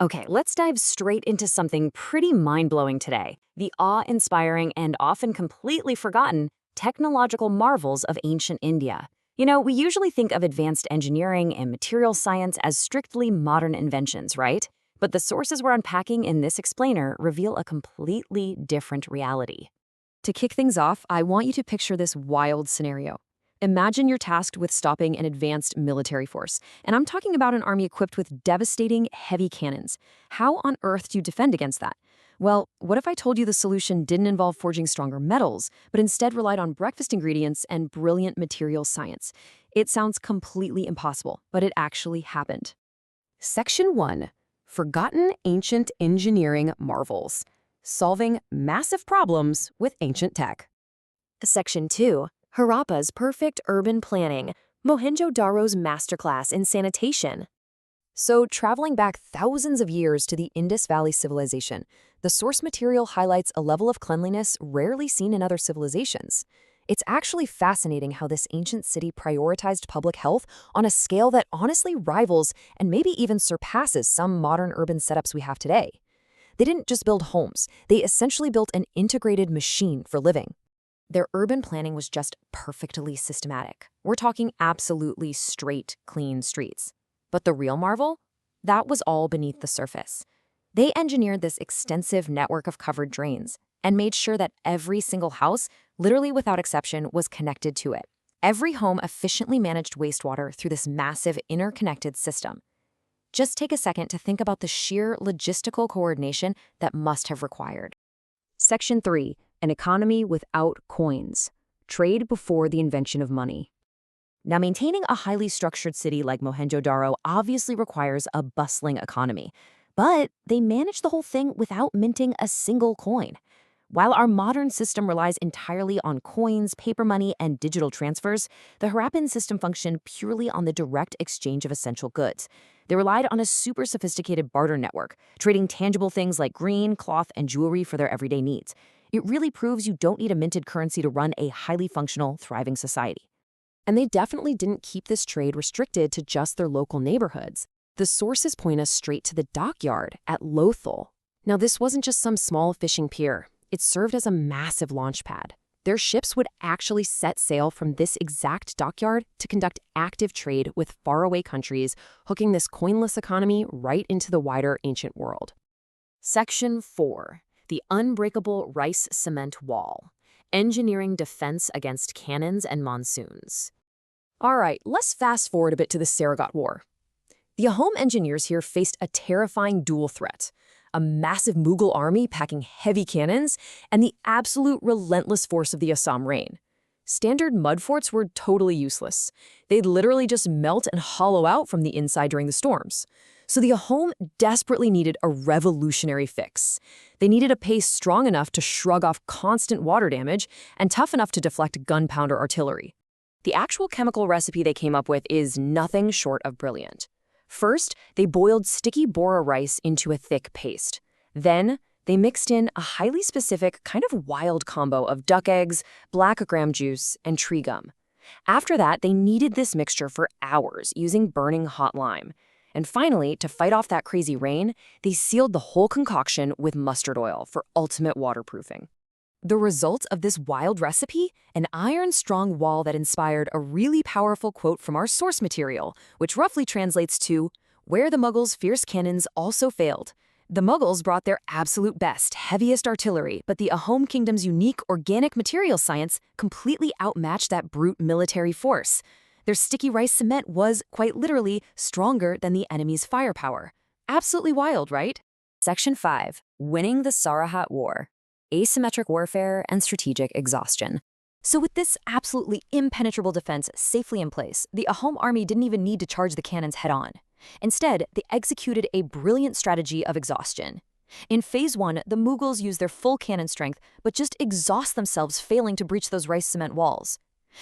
Okay, let's dive straight into something pretty mind-blowing today. The awe-inspiring and often completely forgotten technological marvels of ancient India. We usually think of advanced engineering and material science as strictly modern inventions, right? But the sources we're unpacking in this explainer reveal a completely different reality. To kick things off, I want you to picture this wild scenario. Imagine you're tasked with stopping an advanced military force, and I'm talking about an army equipped with devastating, heavy cannons. How on earth do you defend against that? Well, what if I told you the solution didn't involve forging stronger metals, but instead relied on breakfast ingredients and brilliant material science? It sounds completely impossible, but it actually happened. Section 1. Forgotten Ancient Engineering Marvels. Solving massive problems with ancient tech. Section 2. Harappa's Perfect Urban Planning, Mohenjo-Daro's Masterclass in Sanitation. So, traveling back thousands of years to the Indus Valley Civilization, the source material highlights a level of cleanliness rarely seen in other civilizations. It's actually fascinating how this ancient city prioritized public health on a scale that honestly rivals and maybe even surpasses some modern urban setups we have today. They didn't just build homes, they essentially built an integrated machine for living. Their urban planning was just perfectly systematic. We're talking absolutely straight, clean streets. But the real marvel? That was all beneath the surface. They engineered this extensive network of covered drains and made sure that every single house, literally without exception, was connected to it. Every home efficiently managed wastewater through this massive interconnected system. Just take a second to think about the sheer logistical coordination that must have required. Section 3. An economy without coins. Trade before the invention of money. Now, maintaining a highly structured city like Mohenjo-Daro obviously requires a bustling economy, but they managed the whole thing without minting a single coin. While our modern system relies entirely on coins, paper money, and digital transfers, the Harappan system functioned purely on the direct exchange of essential goods. They relied on a super sophisticated barter network, trading tangible things like green, cloth, and jewelry for their everyday needs. It really proves you don't need a minted currency to run a highly functional, thriving society. And they definitely didn't keep this trade restricted to just their local neighborhoods. The sources point us straight to the dockyard at Lothal. Now, this wasn't just some small fishing pier. It served as a massive launch pad. Their ships would actually set sail from this exact dockyard to conduct active trade with faraway countries, hooking this coinless economy right into the wider ancient world. Section 4. The Unbreakable Rice Cement Wall. Engineering defense against cannons and monsoons. All right, let's fast forward a bit to the Saragot War. The Ahom engineers here faced a terrifying dual threat: a massive Mughal army packing heavy cannons and the absolute relentless force of the Assam rain. Standard mud forts were totally useless. They'd literally just melt and hollow out from the inside during the storms. So the Ahom desperately needed a revolutionary fix. They needed a pace strong enough to shrug off constant water damage and tough enough to deflect gunpowder artillery. The actual chemical recipe they came up with is nothing short of brilliant. First, they boiled sticky bora rice into a thick paste. Then, they mixed in a highly specific, kind of wild combo of duck eggs, black gram juice, and tree gum. After that, they kneaded this mixture for hours using burning hot lime. And finally, to fight off that crazy rain, they sealed the whole concoction with mustard oil for ultimate waterproofing. The result of this wild recipe? An iron-strong wall that inspired a really powerful quote from our source material, which roughly translates to, "Where the Mughals' fierce cannons also failed." The Mughals brought their absolute best, heaviest artillery, but the Ahom kingdom's unique organic material science completely outmatched that brute military force. Their sticky rice cement was, quite literally, stronger than the enemy's firepower. Absolutely wild, right? Section 5. Winning the Sarahat War. Asymmetric warfare and strategic exhaustion. So with this absolutely impenetrable defense safely in place, the Ahom army didn't even need to charge the cannons head-on. Instead, they executed a brilliant strategy of exhaustion. In Phase 1, the Mughals used their full cannon strength, but just exhaust themselves, failing to breach those rice cement walls.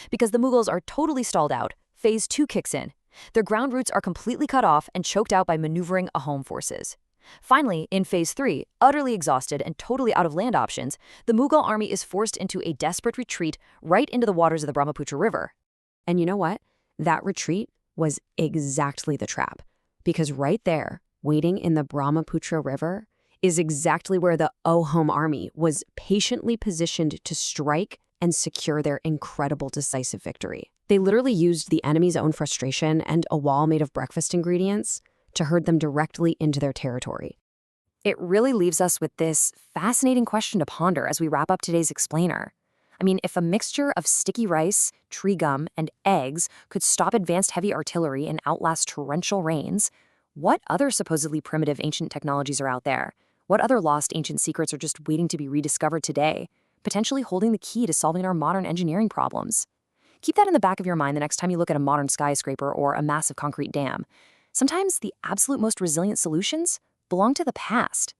Because the Mughals are totally stalled out, Phase 2 kicks in. Their ground routes are completely cut off and choked out by maneuvering Ahom forces. Finally, in Phase 3, utterly exhausted and totally out of land options, the Mughal army is forced into a desperate retreat right into the waters of the Brahmaputra River. And you know what? That retreat was exactly the trap. Because right there, waiting in the Brahmaputra River, is exactly where the Ohom army was patiently positioned to strike and secure their incredible decisive victory. They literally used the enemy's own frustration and a wall made of breakfast ingredients to herd them directly into their territory. It really leaves us with this fascinating question to ponder as we wrap up today's explainer. I mean, if a mixture of sticky rice, tree gum, and eggs could stop advanced heavy artillery and outlast torrential rains, what other supposedly primitive ancient technologies are out there? What other lost ancient secrets are just waiting to be rediscovered today, potentially holding the key to solving our modern engineering problems? Keep that in the back of your mind the next time you look at a modern skyscraper or a massive concrete dam. Sometimes the absolute most resilient solutions belong to the past.